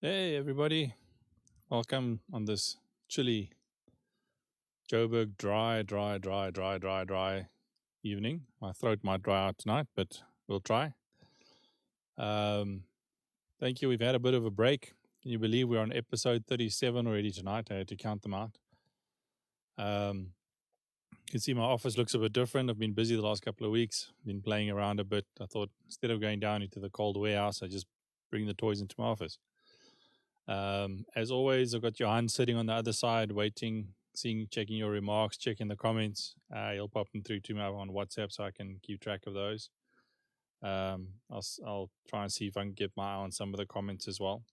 Hey everybody, welcome on this chilly Joburg dry evening. My throat might dry out tonight, but we'll try. Um, Thank you. We've had a bit of a break. Can you believe we're on episode 37 already tonight? I had to count them out. You can see my office looks a bit different. I've been busy the last couple of weeks, been playing around a bit. I thought instead of going down into the cold warehouse, I just bring the toys into my office. As always, I've got Johan sitting on the other side, waiting, checking your remarks, checking the comments. He'll pop them through to me on WhatsApp so I can keep track of those. I'll try and see if I can get my eye on some of the comments as well.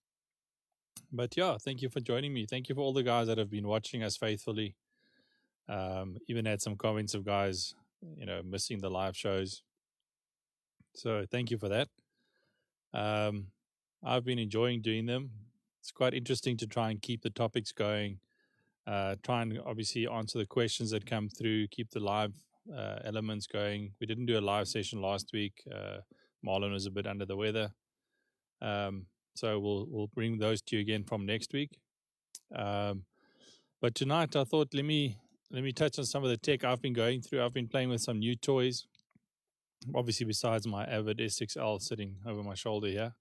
But yeah, thank you for joining me. Thank you for all the guys that have been watching us faithfully. Even had some comments of guys, missing the live shows. So thank you for that. I've been enjoying doing them. It's quite interesting to try and keep the topics going. Try and obviously answer the questions that come through, keep the live elements going. We didn't do a live session last week. Marlon was a bit under the weather. So we'll bring those to you again from next week. But tonight I thought let me touch on some of the tech I've been going through. I've been playing with some new toys. Obviously, besides my Avid S6L sitting over my shoulder here.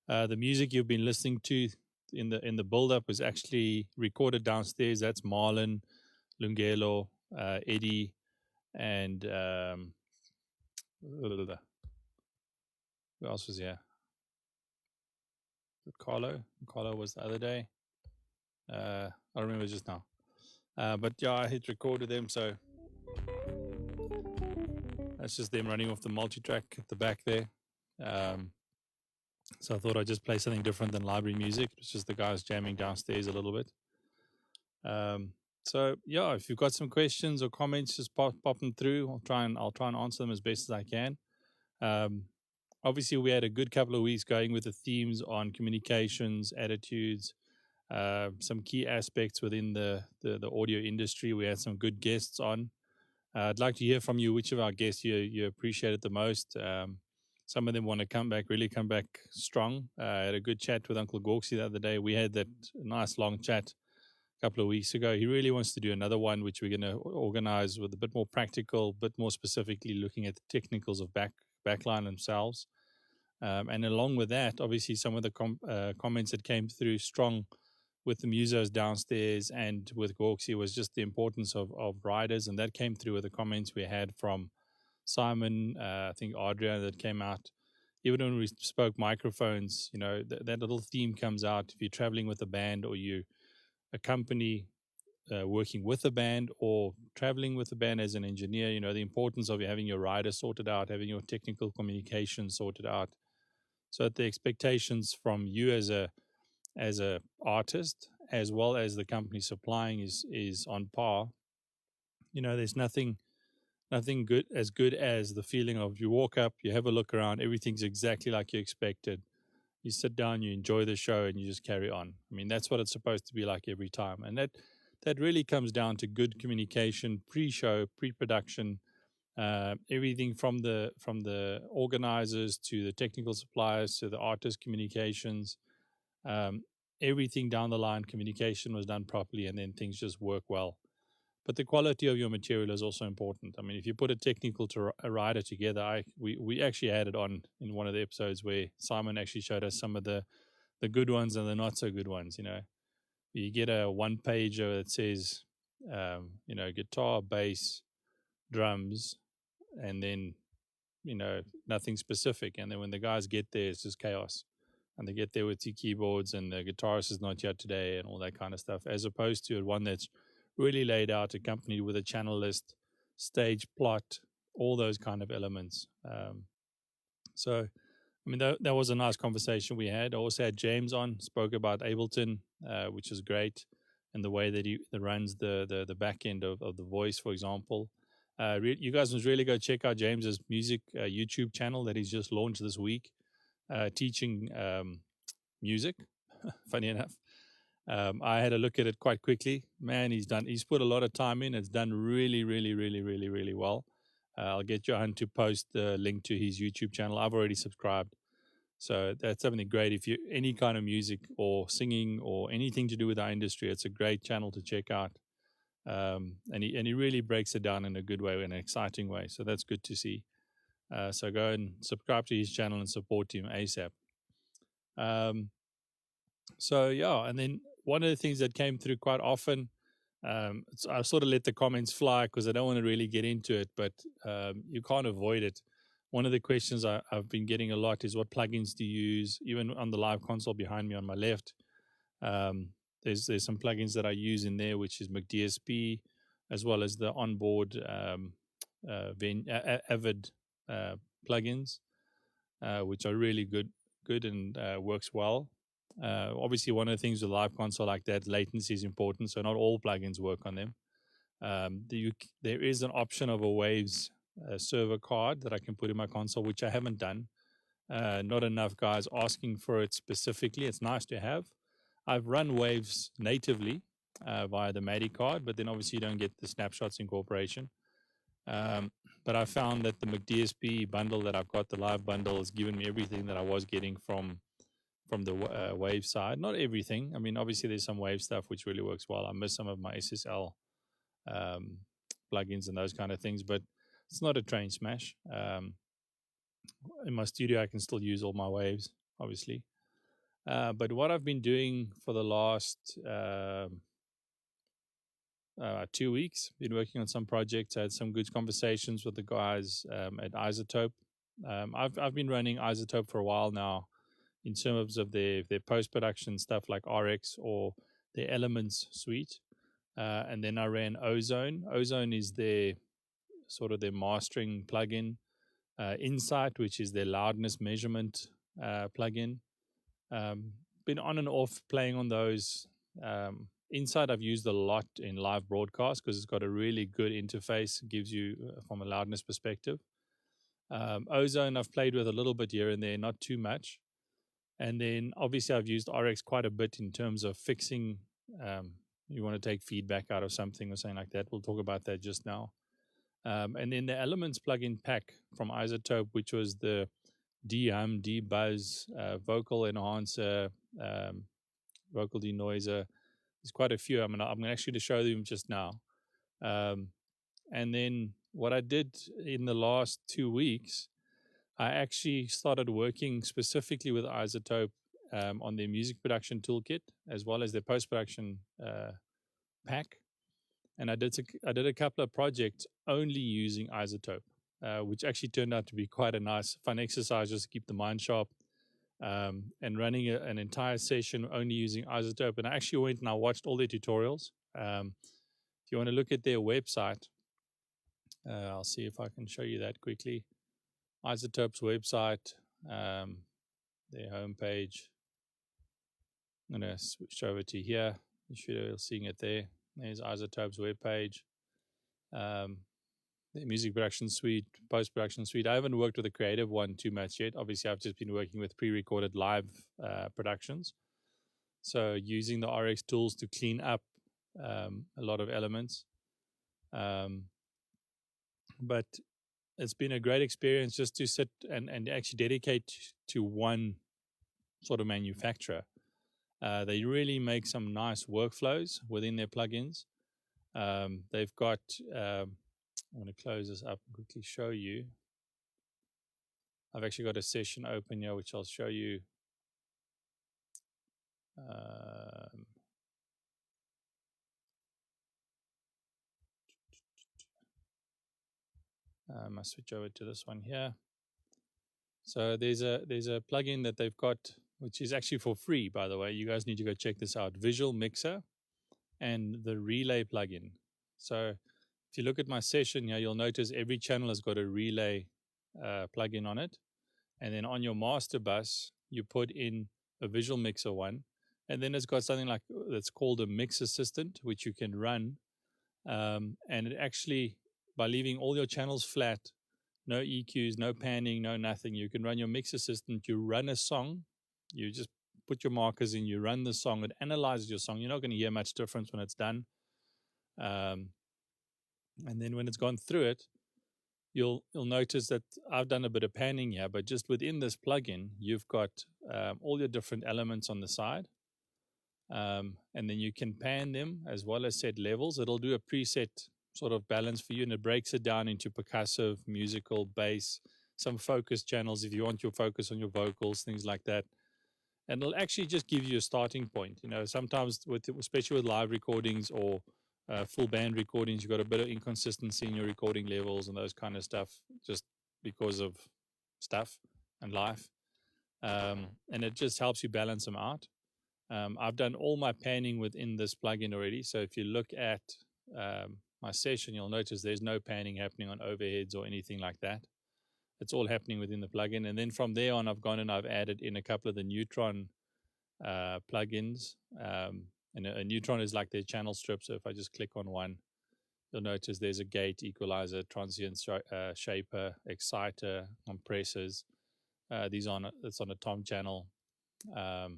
The music you've been listening to in the build-up was actually recorded downstairs. That's Marlon, Lungelo, Eddie, and who else was here? Carlo. Carlo was the other day. I don't remember just now. But yeah, I hit record with them, so that's just them running off the multi-track at the back there. So I thought I'd just play something different than library music. It's just the guys jamming downstairs a little bit. So yeah, if you've got some questions or comments, just pop them through. I'll try and answer them as best as I can. Obviously, we had a good couple of weeks going with the themes on communications, attitudes, some key aspects within the audio industry. We had some good guests on. I'd like to hear from you which of our guests you appreciated the most. Some of them want to really come back strong. I had a good chat with Uncle Gorksy the other day. We had that nice long chat a couple of weeks ago. He really wants to do another one, which we're going to organize with a bit more practical, bit more specifically looking at the technicals of backline themselves. And along with that, obviously, some of the comments that came through strong with the musos downstairs and with Gorksy was just the importance of riders. And that came through with the comments we had from Simon, I think Adria, that came out. Even when we spoke microphones, that little theme comes out. If you're traveling with a band or you a company working with a band or traveling with a band as an engineer, the importance of having your rider sorted out, having your technical communication sorted out, so that the expectations from you as a artist as well as the company supplying is on par. There's nothing good as the feeling of you walk up, you have a look around, everything's exactly like you expected. You sit down, you enjoy the show, and you just carry on. I mean, that's what it's supposed to be like every time. And that really comes down to good communication, pre-show, pre-production, everything from the organizers to the technical suppliers to the artist communications. Everything down the line, communication was done properly, and then things just work well. But the quality of your material is also important. I mean, if you put a technical to a rider together, we actually had it on in one of the episodes where Simon actually showed us some of the good ones and the not so good ones. You get a one pager that says, guitar, bass, drums, and then nothing specific. And then when the guys get there, it's just chaos. And they get there with two keyboards and the guitarist is not here today and all that kind of stuff, as opposed to one that's really laid out, accompanied with a channel list, stage plot, all those kind of elements. So, I mean, that was a nice conversation we had. I also had James on, spoke about Ableton, which is great, and the way that he runs the back end of the voice, for example. You guys must really go check out James's music YouTube channel that he's just launched this week, teaching music, funny enough. I had a look at it quite quickly. Man, he's put a lot of time in. It's done really, really, really, really, really well. I'll get Johan to post the link to his YouTube channel. I've already subscribed. So that's something great. If you any kind of music or singing or anything to do with our industry, it's a great channel to check out. And he really breaks it down in a good way, in an exciting way. So that's good to see. So go and subscribe to his channel and support him ASAP. So yeah, and then one of the things that came through quite often, I sort of let the comments fly because I don't want to really get into it, but you can't avoid it. One of the questions I've been getting a lot is what plugins do you use? Even on the live console behind me on my left, there's some plugins that I use in there, which is McDSP, as well as the onboard Avid plugins, which are really good and works well. Obviously, one of the things with live console like that, latency is important, so not all plugins work on them. There is an option of a Waves server card that I can put in my console, which I haven't done. Not enough guys asking for it specifically. It's nice to have. I've run Waves natively via the MADI card, but then obviously you don't get the snapshots incorporation. But I found that the McDSP bundle that I've got, the live bundle, has given me everything that I was getting from the Wave side. Not everything. I mean, obviously there's some Wave stuff which really works well. I miss some of my SSL plugins and those kind of things, but it's not a train smash. In my studio, I can still use all my Waves, obviously. But what I've been doing for the last 2 weeks, been working on some projects. I had some good conversations with the guys at Isotope. I've been running Isotope for a while now in terms of their post-production stuff like RX or their Elements suite. And then I ran Ozone. Ozone is their mastering plugin. Insight, which is their loudness measurement plugin. Been on and off playing on those. Insight I've used a lot in live broadcast because it's got a really good interface, gives you from a loudness perspective. Ozone I've played with a little bit here and there, not too much. And then obviously I've used RX quite a bit in terms of fixing. You want to take feedback out of something or something like that. We'll talk about that just now. And then the Elements plugin pack from Isotope, which was the de-hum, de-buzz, vocal enhancer, vocal denoiser. There's quite a few. I'm actually to show them just now. And then what I did in the last 2 weeks, I actually started working specifically with Isotope on their music production toolkit, as well as their post-production pack. And I did a couple of projects only using Isotope, which actually turned out to be quite a nice, fun exercise just to keep the mind sharp. And running an entire session only using Isotope. And I actually went and I watched all their tutorials. If you want to look at their website, I'll see if I can show you that quickly. Isotope's website, their homepage. I'm going to switch over to here. You should be seeing it there. There's Isotope's webpage. The music production suite, post-production suite. I haven't worked with the creative one too much yet. Obviously, I've just been working with pre-recorded live productions. So using the RX tools to clean up a lot of elements. But it's been a great experience just to sit and actually dedicate to one sort of manufacturer. They really make some nice workflows within their plugins. They've got... I'm going to close this up and quickly show you. I've actually got a session open here, which I'll show you. I switch over to this one here. So there's a plugin that they've got, which is actually for free, by the way. You guys need to go check this out. Visual Mixer and the Relay plugin. So if you look at my session here, you'll notice every channel has got a Relay plugin on it. And then on your master bus, you put in a Visual Mixer one. And then it's got something like that's called a Mix Assistant, which you can run. And it actually, by leaving all your channels flat, no EQs, no panning, no nothing, you can run your Mix Assistant. You run a song. You just put your markers in. You run the song. It analyzes your song. You're not going to hear much difference when it's done. And then when it's gone through it, you'll notice that I've done a bit of panning here, but just within this plugin, you've got all your different elements on the side. And then you can pan them as well as set levels. It'll do a preset sort of balance for you, and it breaks it down into percussive, musical, bass, some focus channels if you want your focus on your vocals, things like that. And it'll actually just give you a starting point. You know, sometimes especially with live recordings or full band recordings, you've got a bit of inconsistency in your recording levels and those kind of stuff, just because of stuff and life. And it just helps you balance them out. I've done all my panning within this plugin already. So if you look at my session, you'll notice there's no panning happening on overheads or anything like that. It's all happening within the plugin. And then from there on, I've gone and I've added in a couple of the Neutron plugins. And a Neutron is like their channel strip. So if I just click on one, you'll notice there's a gate, equalizer, transient shaper, exciter, compressors. It's on a tom channel. And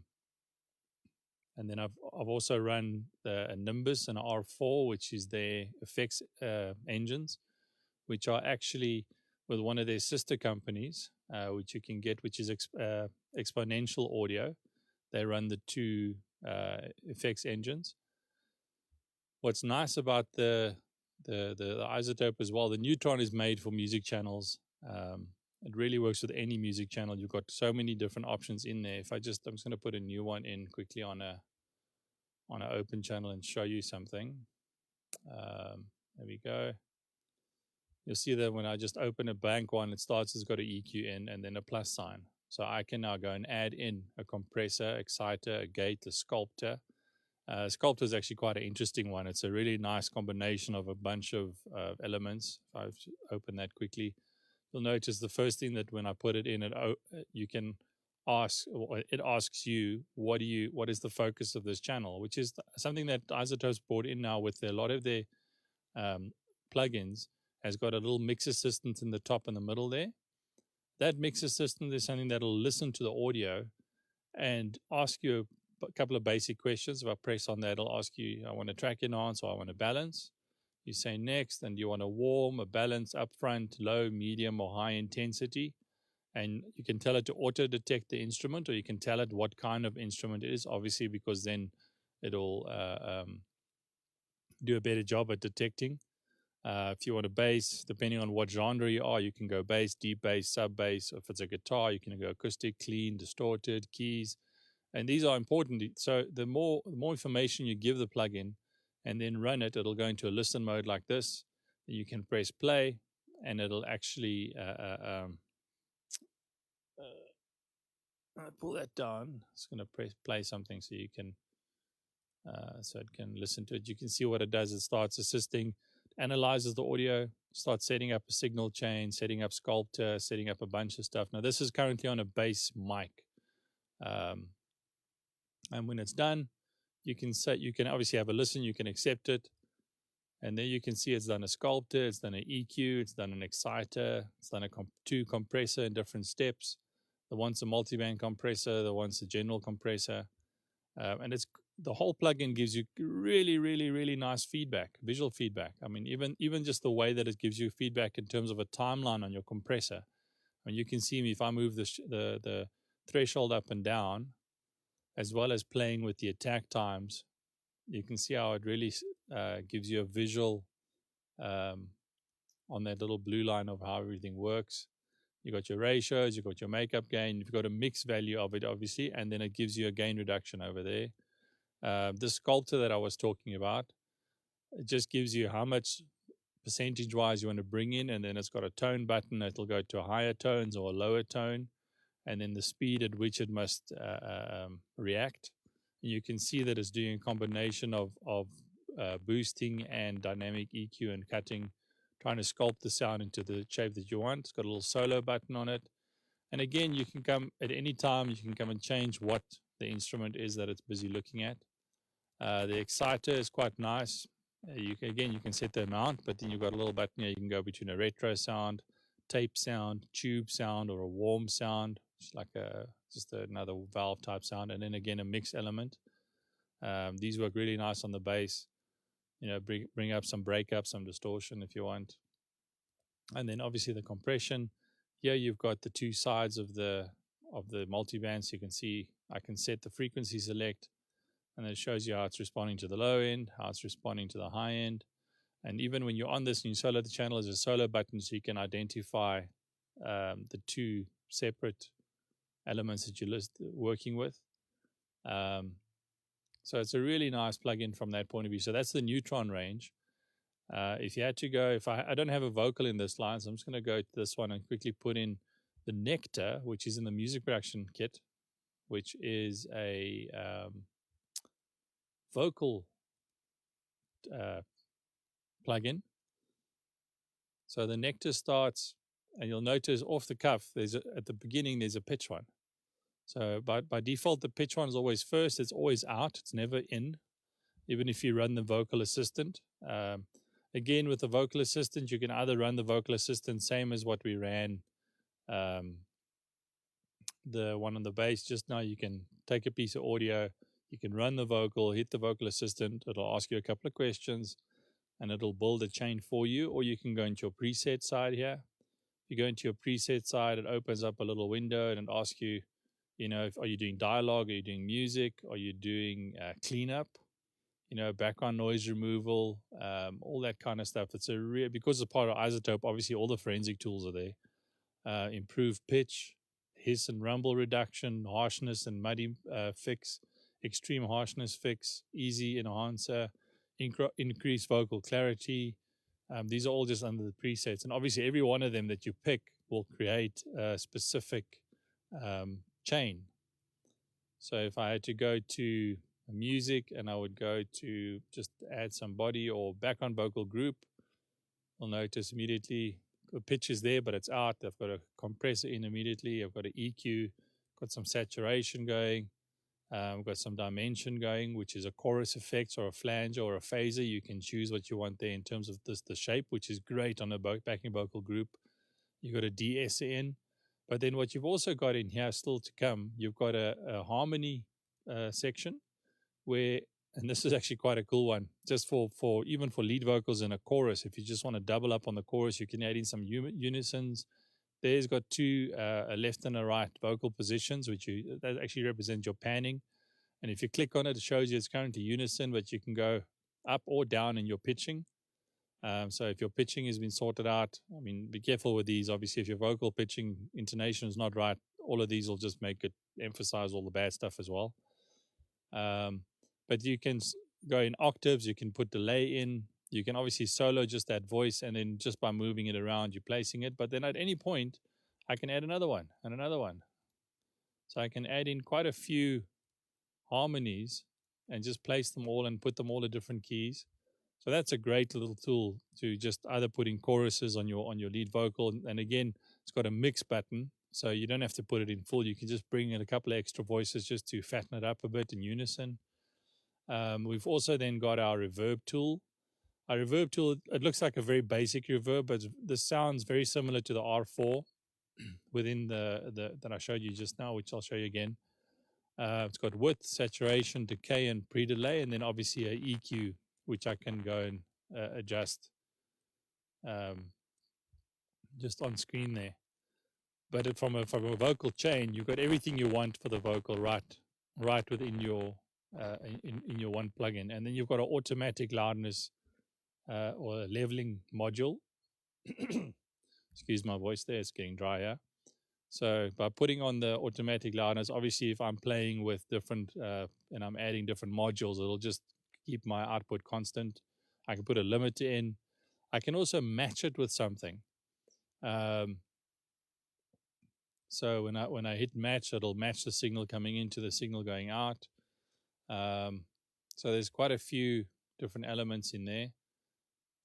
then I've also run a Nimbus and R4, which is their effects engines, which are actually with one of their sister companies, which you can get, which is Exponential Audio. They run the two effects engines. What's nice about the Isotope as well, the Neutron is made for music channels. It really works with any music channel. You've got so many different options in there. I'm just going to put a new one in quickly on an open channel and show you something. There we go. You'll see that when I just open a blank one, it's got an EQ in and then a plus sign. So I can now go and add in a compressor, exciter, a gate, a sculptor. Sculptor is actually quite an interesting one. It's a really nice combination of a bunch of elements. If I open that quickly, you'll notice the first thing that when I put it in, you can ask, or it asks you, what is the focus of this channel, which is something that Isotope's brought in now with a lot of their plugins, has got a little mix assistant in the top and the middle there. That mix assistant is something that'll listen to the audio and ask you a couple of basic questions. If I press on that, it'll ask you, I want a track enhance or I want a balance. You say next, and you want a warm, a balance, upfront, low, medium, or high intensity. And you can tell it to auto-detect the instrument, or you can tell it what kind of instrument it is, obviously, because then it'll do a better job at detecting. If you want a bass, depending on what genre you are, you can go bass, deep bass, sub bass. If it's a guitar, you can go acoustic, clean, distorted, keys. And these are important. So the more information you give the plugin and then run it, it'll go into a listen mode like this. You can press play, and it'll actually pull that down. It's going to press play something so you can so it can listen to it. You can see what it does. It starts assisting, analyzes the audio, starts setting up a signal chain, setting up sculptor, setting up a bunch of stuff. Now this is currently on a bass mic, and when it's done, you can obviously have a listen. You can accept it, and then you can see it's done a sculptor, it's done an EQ, it's done an exciter, it's done two compressor in different steps. The one's a multiband compressor, the one's a general compressor, and the whole plugin gives you really, really, really nice feedback, visual feedback. I mean, even just the way that it gives you feedback in terms of a timeline on your compressor. And you can see me if I move the threshold up and down, as well as playing with the attack times. You can see how it really gives you a visual on that little blue line of how everything works. You got your ratios, you got your makeup gain, you've got a mix value of it, obviously, and then it gives you a gain reduction over there. The sculptor that I was talking about, it just gives you how much percentage-wise you want to bring in, and then it's got a tone button. It'll go to higher tones or a lower tone, and then the speed at which it must react. And you can see that it's doing a combination of boosting and dynamic EQ and cutting, trying to sculpt the sound into the shape that you want. It's got a little solo button on it. And again, you can come at any time, you can come and change what the instrument is that it's busy looking at. The exciter is quite nice. You can set the amount, but then you've got a little button here. You can go between a retro sound, tape sound, tube sound, or a warm sound. It's like just another valve type sound. And then again, a mix element. These work really nice on the bass. Bring up some breakup, some distortion if you want. And then obviously the compression. Here you've got the two sides of the multiband, so you can see I can set the frequency select, and it shows you how it's responding to the low end, how it's responding to the high end. And even when you're on this and you solo the channel, there's a solo button, so you can identify the two separate elements that you're working with. So it's a really nice plugin from that point of view. So that's the Neutron range. If you had to go, if I don't have a vocal in this line, so I'm just going to go to this one and quickly put in the Nectar, which is in the music production kit, which is a vocal plugin. So the Nectar starts, and you'll notice off the cuff, at the beginning there's a pitch one. So by default, the pitch one is always first. It's always out. It's never in, even if you run the vocal assistant. Again, with the vocal assistant, you can either run the vocal assistant same as what we ran the one on the bass just now. You can take a piece of audio, you can run the vocal, hit the vocal assistant. It'll ask you a couple of questions, and it'll build a chain for you. Or you can go into your preset side here. If you go into your preset side, it opens up a little window and it asks you, are you doing dialogue? Are you doing music? Are you doing cleanup? Background noise removal, all that kind of stuff. It's because it's part of Isotope, obviously all the forensic tools are there. Improved pitch, hiss and rumble reduction, harshness and muddy fix, extreme harshness fix, easy enhancer, increased vocal clarity. These are all just under the presets. And obviously every one of them that you pick will create a specific chain. So if I had to go to music and I would go to just add some body or background vocal group, you'll notice immediately the pitch is there, but it's out. I've got a compressor in immediately. I've got an EQ, got some saturation going. I've got some dimension going, which is a chorus effect or a flange or a phaser. You can choose what you want there in terms of the shape, which is great on a backing vocal group. You've got a DSN. But then what you've also got in here still to come, you've got a harmony section where, and this is actually quite a cool one, just for even for lead vocals in a chorus. If you just want to double up on the chorus, you can add in some unisons. There's got two, a left and a right vocal positions, that actually represent your panning. And if you click on it, it shows you it's currently unison, but you can go up or down in your pitching. So if your pitching has been sorted out, be careful with these. Obviously, if your vocal pitching intonation is not right, all of these will just make it emphasize all the bad stuff as well. But you can go in octaves, you can put delay in, you can obviously solo just that voice, and then just by moving it around, you're placing it. But then at any point, I can add another one and another one. So I can add in quite a few harmonies and just place them all and put them all at different keys. So that's a great little tool to just either put in choruses on your lead vocal. And again, it's got a mix button, so you don't have to put it in full. You can just bring in a couple of extra voices just to fatten it up a bit in unison. We've also then got our Reverb Tool. Our Reverb Tool, it looks like a very basic reverb, but the sound's very similar to the R4 within the that I showed you just now, which I'll show you again. It's got width, saturation, decay, and pre-delay, and then obviously a EQ, which I can go and adjust just on screen there. But from a vocal chain, you've got everything you want for the vocal right within your in your one plugin. And then you've got an automatic loudness or a leveling module. Excuse my voice there, it's getting drier. So by putting on the automatic loudness, obviously if I'm playing with different and I'm adding different modules, it'll just keep my output constant. I can put a limiter in. I can also match it with something. So when I hit match, it'll match the signal coming into the signal going out. So there's quite a few different elements in there.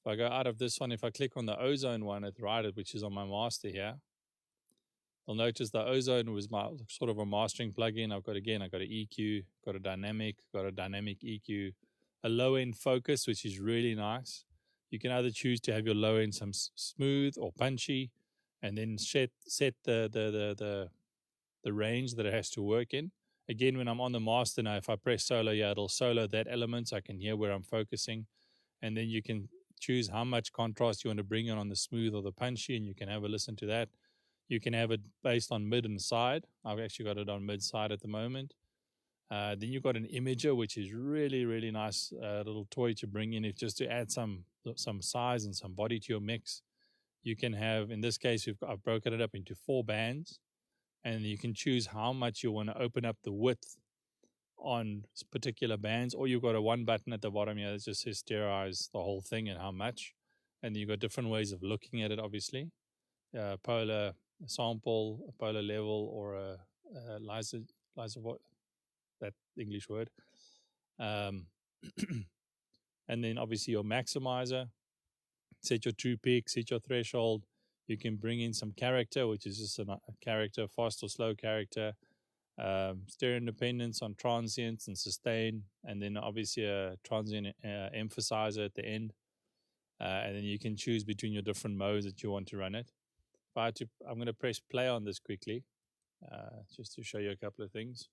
If I go out of this one, if I click on the Ozone one at the right, which is on my master here, you'll notice the Ozone was my sort of a mastering plugin. I've got an EQ, got a dynamic EQ, a low end focus, which is really nice. You can either choose to have your low end some smooth or punchy, and then set the range that it has to work in. Again, when I'm on the master now, if I press solo, it'll solo that element so I can hear where I'm focusing. And then you can choose how much contrast you want to bring in on the smooth or the punchy, and you can have a listen to that. You can have it based on mid and side. I've actually got it on mid side at the moment. Then you've got an imager, which is really, really nice little toy to bring in if just to add some size and some body to your mix. You can have, in this case, I've broken it up into 4 bands, and you can choose how much you want to open up the width on particular bands, or you've got a one button at the bottom here that just says sterilize the whole thing and how much. And you've got different ways of looking at it, obviously. Polar sample, a polar level, or a Lysa, that English word. And then obviously your maximizer, set your true peak, set your threshold. You can bring in some character, which is just a character, fast or slow character, stereo independence on transients and sustain, and then obviously a transient emphasizer at the end. And then you can choose between your different modes that you want to run it. I'm going to press play on this quickly, just to show you a couple of things.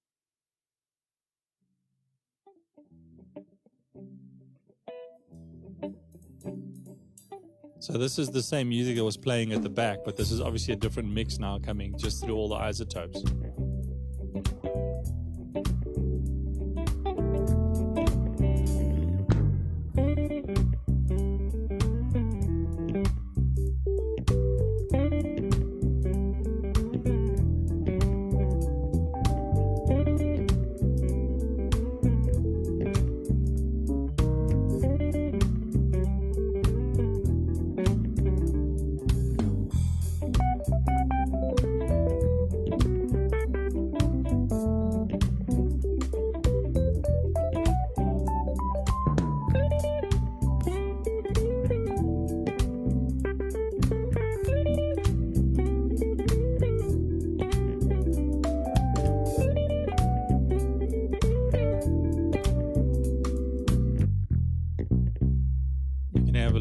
So this is the same music that was playing at the back, but this is obviously a different mix now coming just through all the isotopes.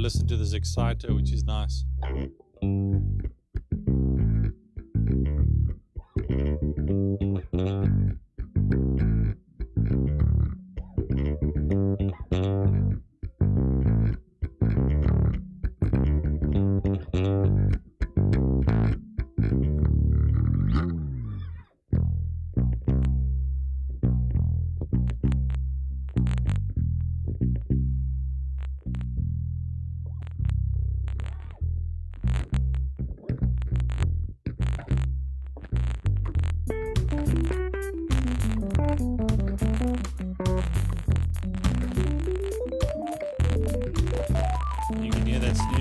Listen to this exciter, which is nice.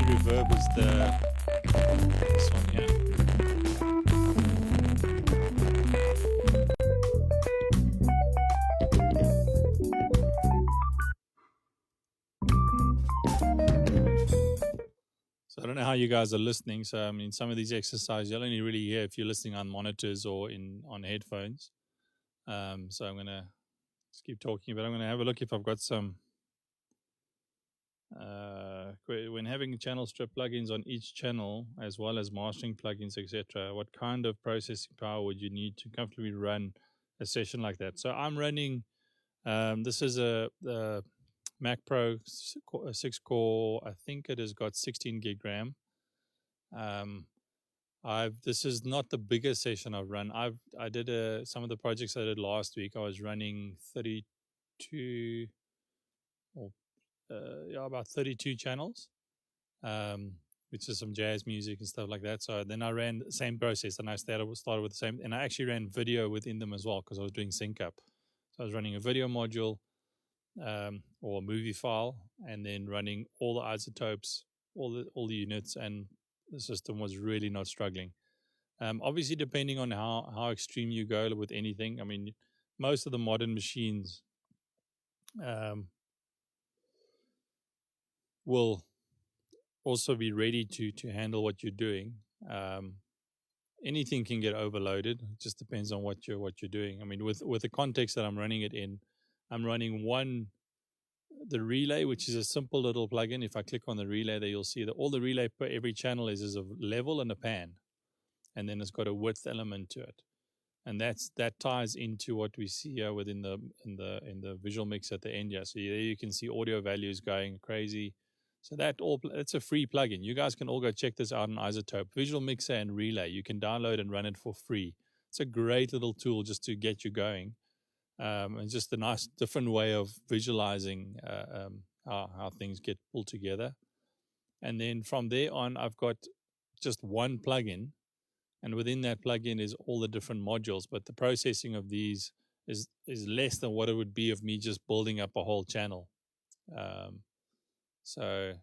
Reverb is this one here. So I don't know how you guys are listening. So I mean, some of these exercises you'll only really hear if you're listening on monitors or on headphones. So I'm gonna just keep talking, but I'm gonna have a look if I've got some. When having channel strip plugins on each channel, as well as mastering plugins, etc., what kind of processing power would you need to comfortably run a session like that? So I'm running, this is a Mac Pro 6-core, I think it has got 16 gig RAM. This is not the biggest session I've run. I did some of the projects I did last week. I was running 32 or about 32 channels, which is some jazz music and stuff like that. So then I ran the same process, and I started with the same, and I actually ran video within them as well because I was doing sync up. So I was running a video module or a movie file, and then running all the isotopes, all the units, and the system was really not struggling. Obviously, depending on how extreme you go with anything. I mean, most of the modern machines will also be ready to handle what you're doing. Anything can get overloaded. It just depends on what you're doing. I mean, with the context that I'm running it in, I'm running the relay, which is a simple little plugin. If I click on the relay there, you'll see that all the relay per every channel is a level and a pan, and then it's got a width element to it, and that ties into what we see here within the visual mix at the end here. So there you can see audio values going crazy. So it's a free plugin. You guys can all go check this out on Isotope. Visual Mixer and Relay. You can download and run it for free. It's a great little tool just to get you going. And just a nice different way of visualizing how things get pulled together. And then from there on, I've got just one plugin. And within that plugin is all the different modules. But the processing of these is less than what it would be of me just building up a whole channel. So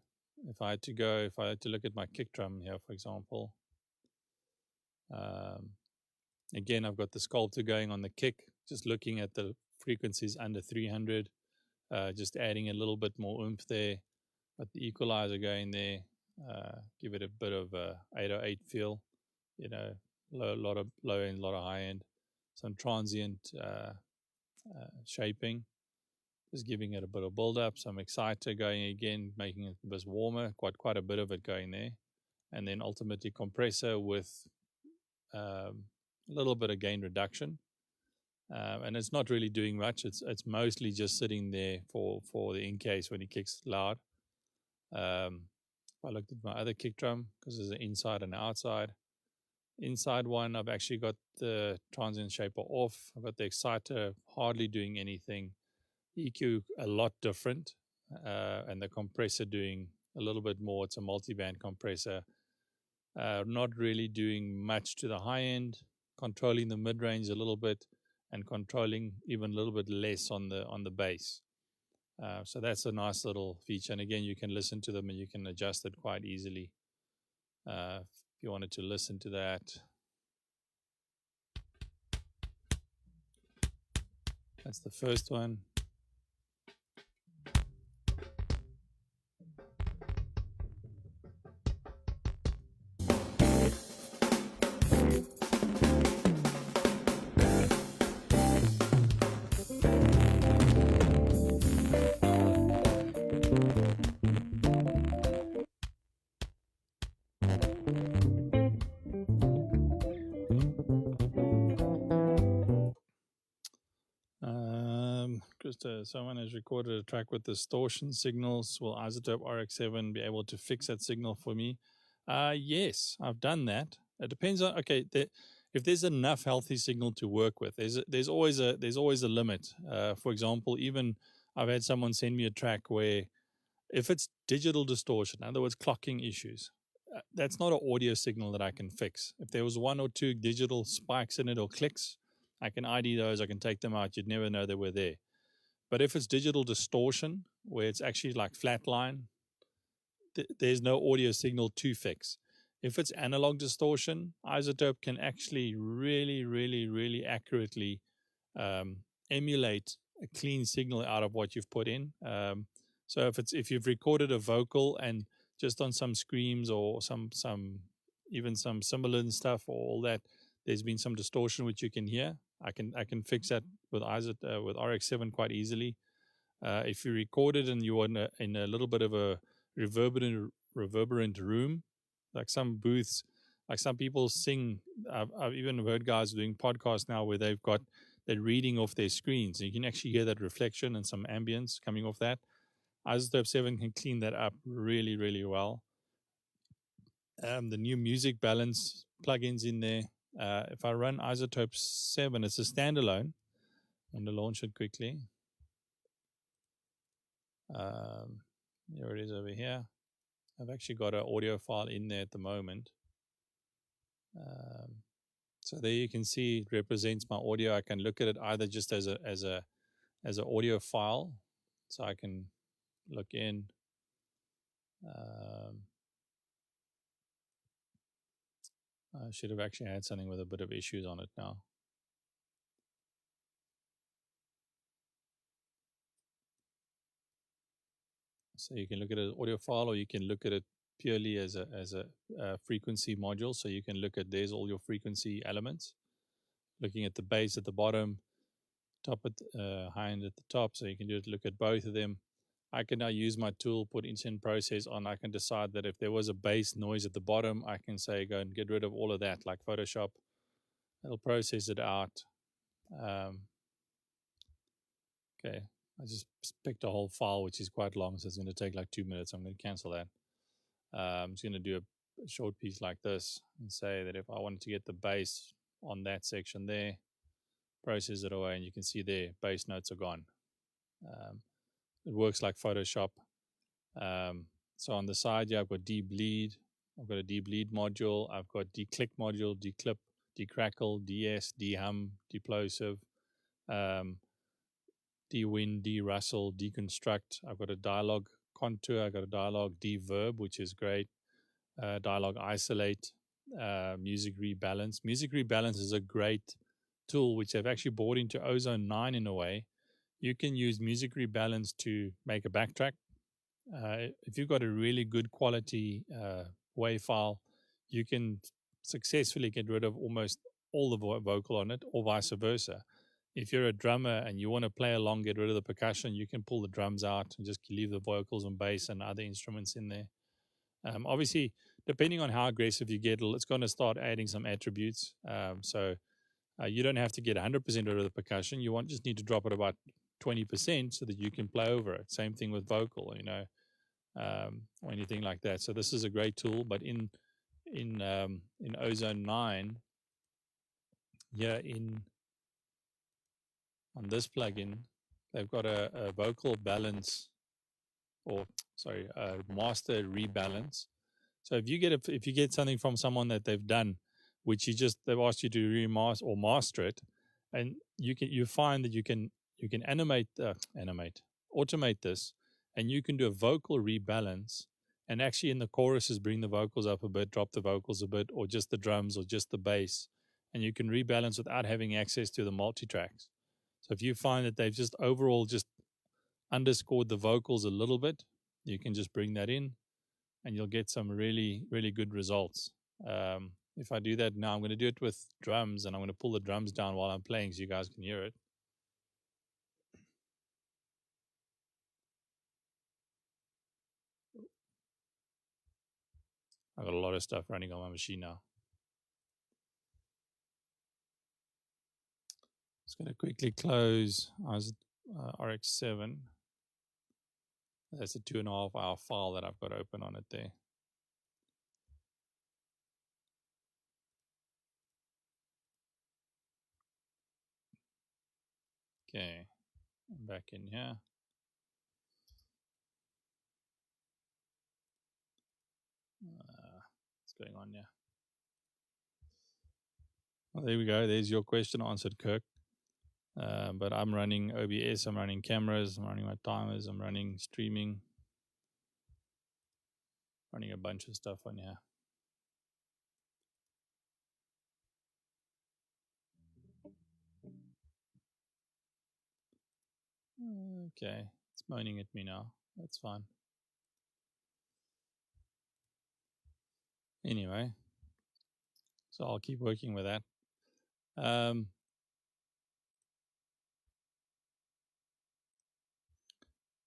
if I had to look at my kick drum here, for example, again, I've got the sculptor going on the kick, just looking at the frequencies under 300, just adding a little bit more oomph there. But the equalizer going there, give it a bit of a 808 feel, a lot of low end, a lot of high end, some transient shaping. Just giving it a bit of build up, some exciter going again, making it a bit warmer, quite a bit of it going there. And then ultimately compressor with a little bit of gain reduction. And it's not really doing much. It's mostly just sitting there for the in case when he kicks loud. I looked at my other kick drum because there's an inside and an outside. Inside one, I've actually got the transient shaper off. I've got the exciter hardly doing anything. EQ a lot different, and the compressor doing a little bit more. It's a multi-band compressor, not really doing much to the high end, controlling the mid-range a little bit, and controlling even a little bit less on the bass. So that's a nice little feature. And again, you can listen to them and you can adjust it quite easily if you wanted to listen to that. That's the first one. Cristo, someone has recorded a track with distortion signals. Will Isotope RX7 be able to fix that signal for me? Yes, I've done that. It depends on if there's enough healthy signal to work with. There's always a limit. For example, even I've had someone send me a track where if it's digital distortion, in other words, clocking issues, that's not an audio signal that I can fix. If there was one or two digital spikes in it or clicks, I can ID those. I can take them out. You'd never know they were there. But if it's digital distortion, where it's actually like flatline, there's no audio signal to fix. If it's analog distortion, Isotope can actually really, really, really accurately emulate a clean signal out of what you've put in. So if you've recorded a vocal and just on some screams or some sibilant stuff or all that, there's been some distortion which you can hear. I can fix that with with RX7 quite easily. If you record it and you're in a little bit of a reverberant room, like some booths, like some people sing. I've even heard guys doing podcasts now where they've got that reading off their screens, and you can actually hear that reflection and some ambience coming off that. Isotope 7 can clean that up really, really well. The new music balance plugins in there. If I run Isotope 7, it's a standalone. I'm going to launch it quickly. Here it is over here. I've actually got an audio file in there at the moment. So there you can see it represents my audio. I can look at it either just as an audio file. So I can look in. I should have actually had something with a bit of issues on it now. So you can look at an audio file, or you can look at it purely as a frequency module. So you can look at there's all your frequency elements. Looking at the bass at the bottom, top at high end at the top. So you can just look at both of them. I can now use my tool, put instant process on. I can decide that if there was a bass noise at the bottom, I can say go and get rid of all of that, like Photoshop. It'll process it out. Okay, I just picked a whole file, which is quite long, so it's going to take like 2 minutes. I'm going to cancel that. I'm just going to do a short piece like this and say that if I wanted to get the bass on that section there, process it away, and you can see there, bass notes are gone. It works like Photoshop. So on the side here, I've got debleed. I've got a debleed module. I've got declick module, declip, decrackle, DS, dehum, deplosive, de-win, de-rustle, deconstruct. I've got a dialogue contour. I've got a dialogue deverb, which is great. Dialogue isolate, music rebalance. Music rebalance is a great tool which they've actually brought into Ozone 9 in a way. You can use music rebalance to make a backtrack. If you've got a really good quality WAV file, you can successfully get rid of almost all the vocal on it, or vice versa. If you're a drummer and you want to play along, get rid of the percussion, you can pull the drums out and just leave the vocals and bass and other instruments in there. Obviously, depending on how aggressive you get, it's going to start adding some attributes. So you don't have to get 100% rid of the percussion. You just need to drop it about 20% so that you can play over it. Same thing with vocal, or anything like that. So this is a great tool. But in Ozone 9, on this plugin, they've got a vocal balance, master rebalance. So if you get something from someone that they've done, which they've asked you to remaster or master it, and you find that you can automate this, and you can do a vocal rebalance, and actually in the choruses bring the vocals up a bit, drop the vocals a bit, or just the drums or just the bass, and you can rebalance without having access to the multi-tracks. So if you find that they've just overall just underscored the vocals a little bit, you can just bring that in, and you'll get some really, really good results. If I do that now, I'm going to do it with drums, and I'm going to pull the drums down while I'm playing so you guys can hear it. I've got a lot of stuff running on my machine now. Just going to quickly close RX7. That's a 2.5 hour file that I've got open on it there. Okay, I'm back in here. What's going on here? Well, there we go. There's your question answered, Kirk. But I'm running OBS, I'm running cameras, I'm running my timers, I'm running streaming, running a bunch of stuff on here. Okay, it's moaning at me now. That's fine. Anyway, so I'll keep working with that.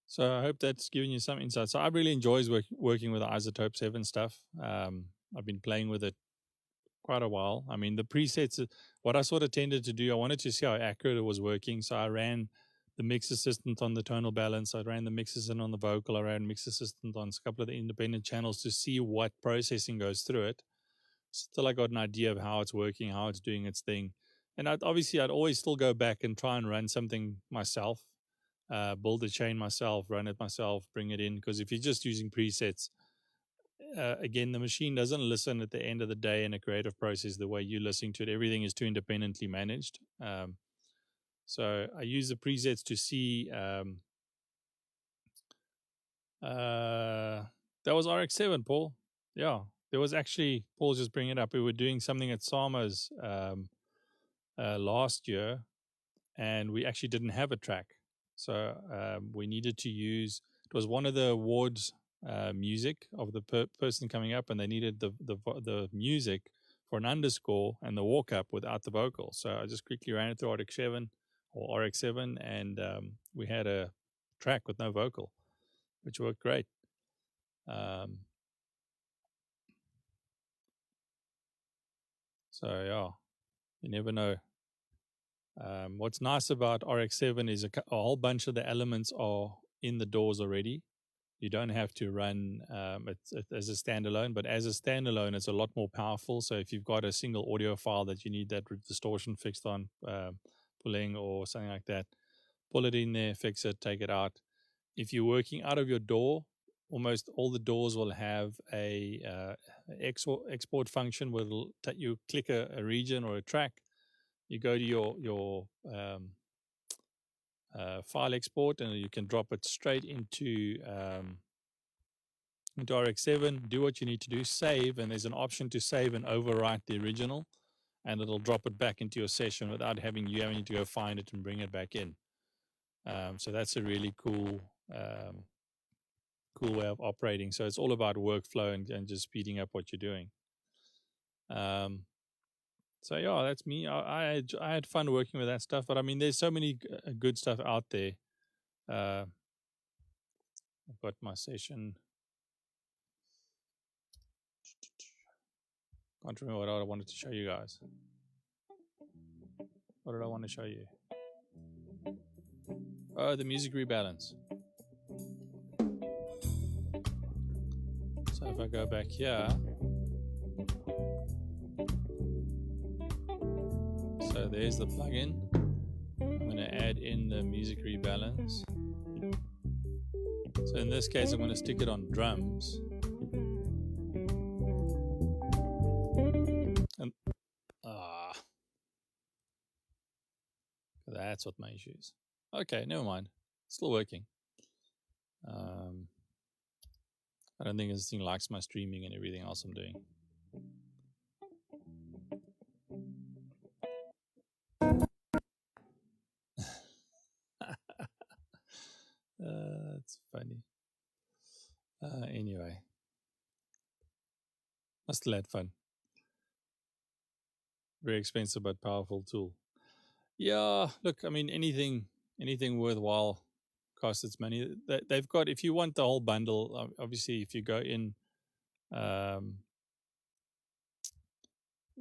So I hope that's giving you some insight. So I really enjoy working with the Isotope 7 stuff. I've been playing with it quite a while. I mean, the presets, what I sort of tended to do, I wanted to see how accurate it was working. So I ran the mix assistant on the tonal balance. I ran the mix assistant on the vocal. I ran mix assistant on a couple of the independent channels to see what processing goes through it. Still, I got an idea of how it's working, how it's doing its thing. And I'd always still go back and try and run something myself, build a chain myself, run it myself, bring it in. Because if you're just using presets, again, the machine doesn't listen at the end of the day in a creative process the way you're listening to it. Everything is too independently managed. So I use the presets to see. That was RX7, Paul. Yeah, there was actually, Paul just bringing it up. We were doing something at Sama's last year, and we actually didn't have a track. So we needed to use, it was one of the awards music of the person coming up, and they needed the music for an underscore and the walk up without the vocal. So I just quickly ran it through RX7, and we had a track with no vocal, which worked great. So yeah, you never know. What's nice about RX7 is a whole bunch of the elements are in the DAWs already. You don't have to run it as a standalone, but as a standalone, it's a lot more powerful. So if you've got a single audio file that you need that distortion fixed on, pulling or something like that, pull it in there, fix it, take it out. If you're working out of your DAW, almost all the DAWs will have a export function where you click a region or a track, you go to your file export, and you can drop it straight into RX7, do what you need to do, save, and there's an option to save and overwrite the original, and it'll drop it back into your session without having to go find it and bring it back in. So that's a really cool way of operating. So it's all about workflow and just speeding up what you're doing. So yeah, that's me. I had fun working with that stuff, but I mean, there's so many good stuff out there. I've got my session. Can't remember what I wanted to show you guys. What did I want to show you? Oh, the music rebalance. So if I go back here, so there's the plugin. I'm going to add in the music rebalance. So in this case, I'm going to stick it on drums. And that's what my issue is. Okay, never mind. Still working. I don't think this thing likes my streaming and everything else I'm doing. That's funny. Anyway, I still had fun. Very expensive but powerful tool. Yeah, look, I mean, anything worthwhile costs its money. They've got, if you want the whole bundle, obviously, if you go in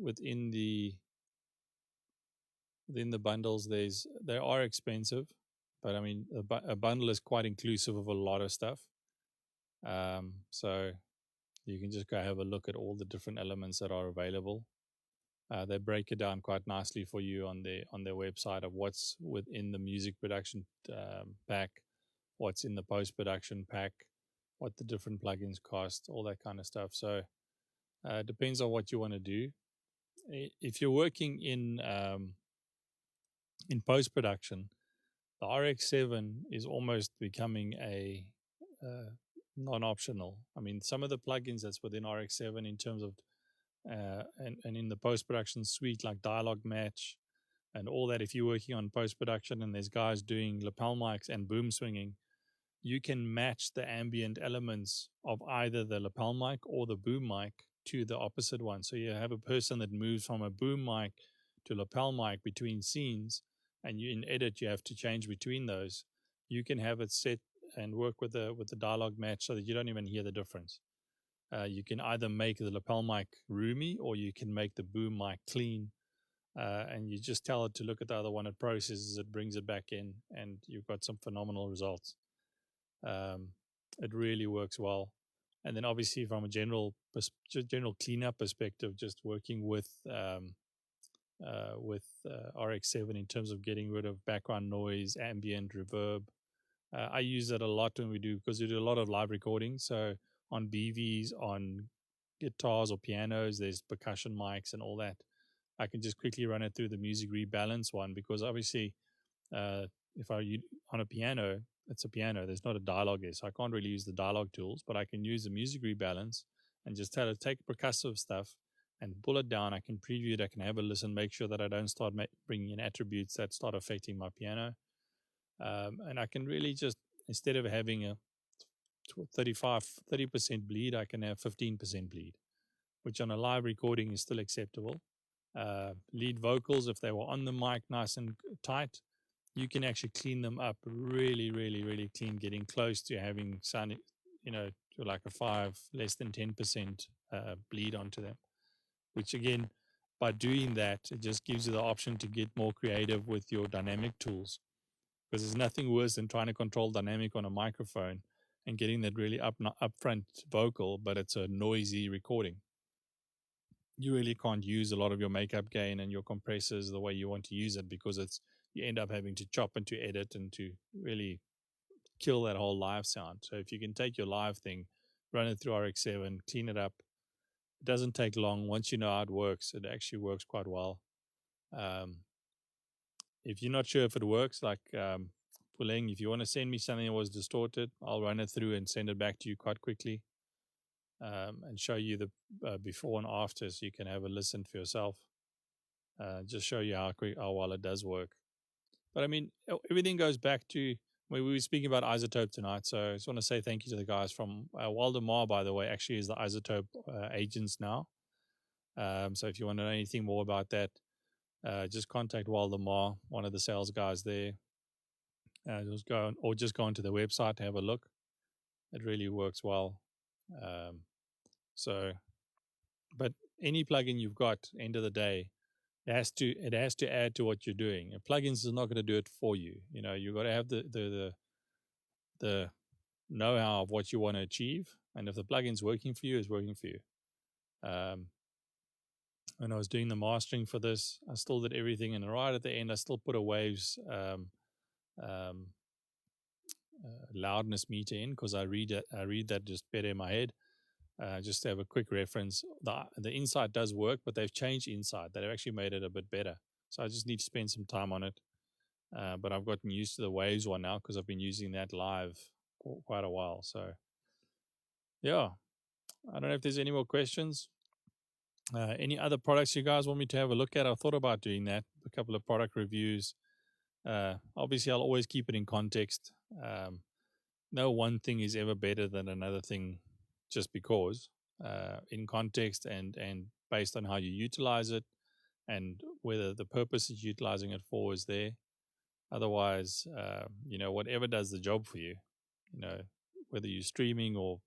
within the bundles, they are expensive, but I mean, a bundle is quite inclusive of a lot of stuff. So you can just go have a look at all the different elements that are available. They break it down quite nicely for you on their website of what's within the music production pack, what's in the post-production pack, what the different plugins cost, all that kind of stuff. So it depends on what you want to do. If you're working in post-production, the RX7 is almost becoming a non-optional. I mean, some of the plugins that's within RX7 in terms of and in the post-production suite, like dialogue match and all that, if you're working on post-production and there's guys doing lapel mics and boom swinging, you can match the ambient elements of either the lapel mic or the boom mic to the opposite one. So you have a person that moves from a boom mic to lapel mic between scenes, and in edit you have to change between those. You can have it set and work with the dialogue match so that you don't even hear the difference. You can either make the lapel mic roomy or you can make the boom mic clean, and you just tell it to look at the other one. It processes it, brings it back in, and you've got some phenomenal results. It really works well. And then obviously from a general cleanup perspective, just working with RX7 in terms of getting rid of background noise, ambient, reverb. I use it a lot when because we do a lot of live recording. So on BVs, on guitars or pianos, there's percussion mics and all that. I can just quickly run it through the music rebalance one, because obviously if on a piano, it's a piano, there's not a dialogue there, so I can't really use the dialogue tools, but I can use the music rebalance and just tell it, take percussive stuff and pull it down. I can preview it, I can have a listen, make sure that I don't start bringing in attributes that start affecting my piano. And I can really just, instead of having a 30% bleed, I can have 15% bleed, which on a live recording is still acceptable. Lead vocals, if they were on the mic nice and tight, you can actually clean them up really, really, really clean, getting close to having sound, to like a 5, less than 10% bleed onto them, which again, by doing that, it just gives you the option to get more creative with your dynamic tools, because there's nothing worse than trying to control dynamic on a microphone and getting that really upfront vocal, but it's a noisy recording. You really can't use a lot of your makeup gain and your compressors the way you want to use it, because you end up having to chop and to edit and to really kill that whole live sound. So if you can take your live thing, run it through RX7, clean it up, it doesn't take long. Once you know how it works, it actually works quite well. If you're not sure if it works, like Puleng, if you want to send me something that was distorted, I'll run it through and send it back to you quite quickly, and show you the before and after, so you can have a listen for yourself. Just show you how well it does work. But I mean, everything goes back to we were speaking about Isotope tonight. So I just want to say thank you to the guys from Waldemar, by the way, actually is the Isotope agents now. So if you want to know anything more about that, just contact Waldemar, one of the sales guys there. Just go onto the website to have a look. It really works well. But any plugin you've got, end of the day, it has to add to what you're doing. And plugins is not going to do it for you. You know, you've got to have the know-how of what you want to achieve, and if the plugin's working for you, it's working for you. When I was doing the mastering for this, I still did everything, and right at the end, I still put a waves loudness meter in, because I read that just better in my head. Just to have a quick reference, the inside does work, but they've changed inside. They've actually made it a bit better. So I just need to spend some time on it. But I've gotten used to the waves one now, because I've been using that live for quite a while. So yeah, I don't know if there's any more questions. Any other products you guys want me to have a look at? I thought about doing that, a couple of product reviews. Obviously, I'll always keep it in context. No one thing is ever better than another thing, just because in context and based on how you utilize it, and whether the purpose is utilizing it for is there. Otherwise, whatever does the job for you, whether you're streaming or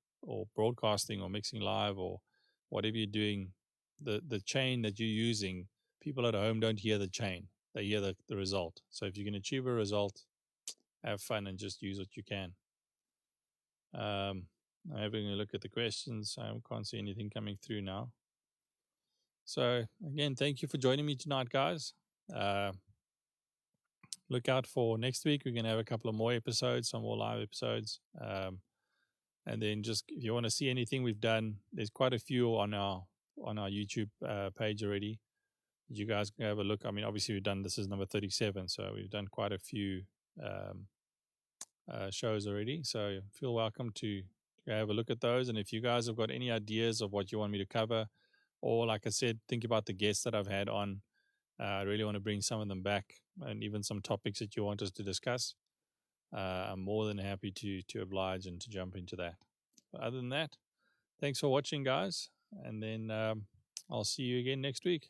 broadcasting or mixing live or whatever you're doing, the chain that you're using, people at home don't hear the chain. They hear the result. So if you can achieve a result, have fun and just use what you can. I'm having a look at the questions. I can't see anything coming through now. So again, thank you for joining me tonight, guys. Look out for next week. We're going to have a couple of more episodes, some more live episodes. And then just if you want to see anything we've done, there's quite a few on our YouTube page already. You guys can have a look. I mean, obviously this is number 37, so we've done quite a few shows already. So feel welcome to have a look at those. And if you guys have got any ideas of what you want me to cover, or like I said, think about the guests that I've had on. I really want to bring some of them back, and even some topics that you want us to discuss. I'm more than happy to oblige and to jump into that. But other than that, thanks for watching, guys. And then I'll see you again next week.